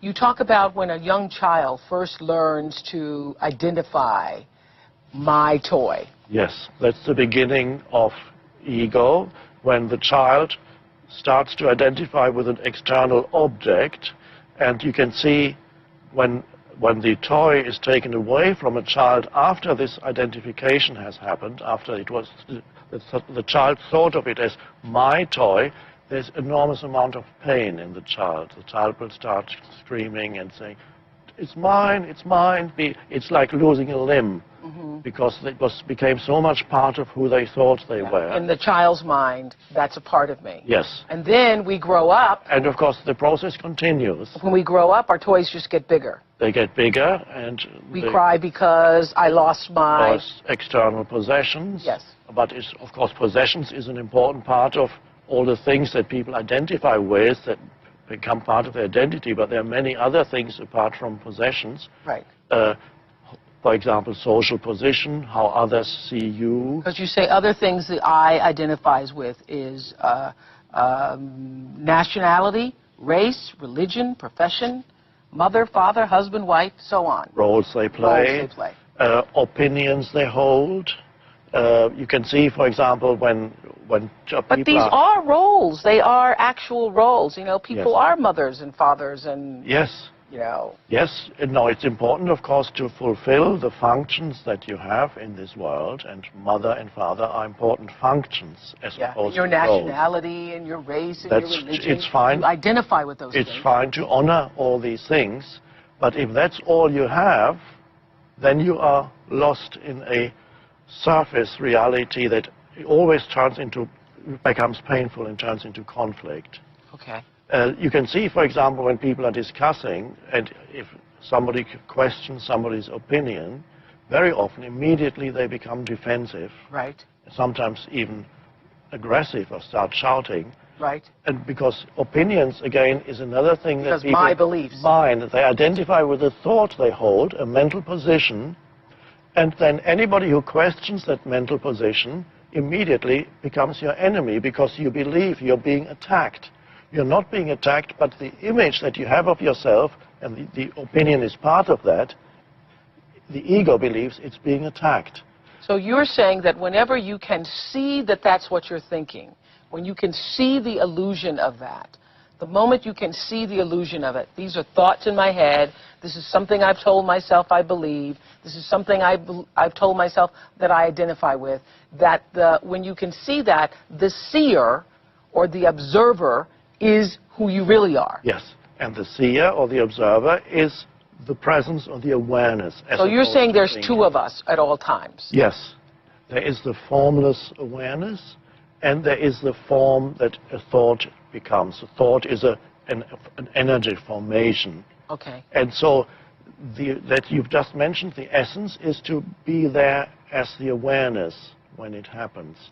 You talk about when a young child first learns to identify my toy. Yes, that's the beginning of ego, when the child starts to identify with an external object, and you can see when the toy is taken away from a child after this identification has happened, after it was the child thought of it as my toy, there's enormous amount of pain in the child. The child will start screaming and saying, it's mine, it's mine. It's like losing a limb, because it became so much part of who they thought they were. In the child's mind, that's a part of me. Yes. And then we grow up. And of course the process continues. When we grow up, our toys just get bigger. They get bigger, and we cry because I lost my external possessions. Yes. But of course possessions is an important part of all the things that people identify with, that become part of their identity, but there are many other things apart from possessions. Right. For example, social position, how others see you. Because you say other things that I identifies with is nationality, race, religion, profession, mother, father, husband, wife, so on. Roles they play. Roles they play. Opinions they hold. You can see, for example, when people But these are roles. They are actual roles. You know, people are mothers and fathers and... Yes. You know. Yes. No, it's important, of course, to fulfill the functions that you have in this world, and mother and father are important functions as opposed your to roles. nationality and your race and your religion. It's fine. You identify with those things. It's fine to honor all these things, but if that's all you have, then you are lost in a surface reality that always becomes painful and turns into conflict. Okay. You can see, for example, when people are discussing, and if somebody questions somebody's opinion, very often, immediately they become defensive. Right. Sometimes even aggressive, or start shouting. Right. And because opinions, again, is another thing that people... my beliefs. Mine. They identify with a thought they hold, a mental position, and then anybody who questions that mental position immediately becomes your enemy, because you believe you're being attacked. You're not being attacked, but the image that you have of yourself, and the opinion is part of that, the ego believes it's being attacked. So you're saying that whenever you can see that that's what you're thinking, when you can see the illusion of that, the moment you can see the illusion of it, these are thoughts in my head, this is something I've told myself I believe, this is something I've told myself that I identify with, that when you can see that, the seer or the observer is who you really are. Yes, and the seer or the observer is the presence or the awareness. So you're saying there's two of us at all times? Yes. There is the formless awareness, and there is the form that a thought becomes. A thought is an energy formation. Okay. And so that you've just mentioned, the essence is to be there as the awareness when it happens.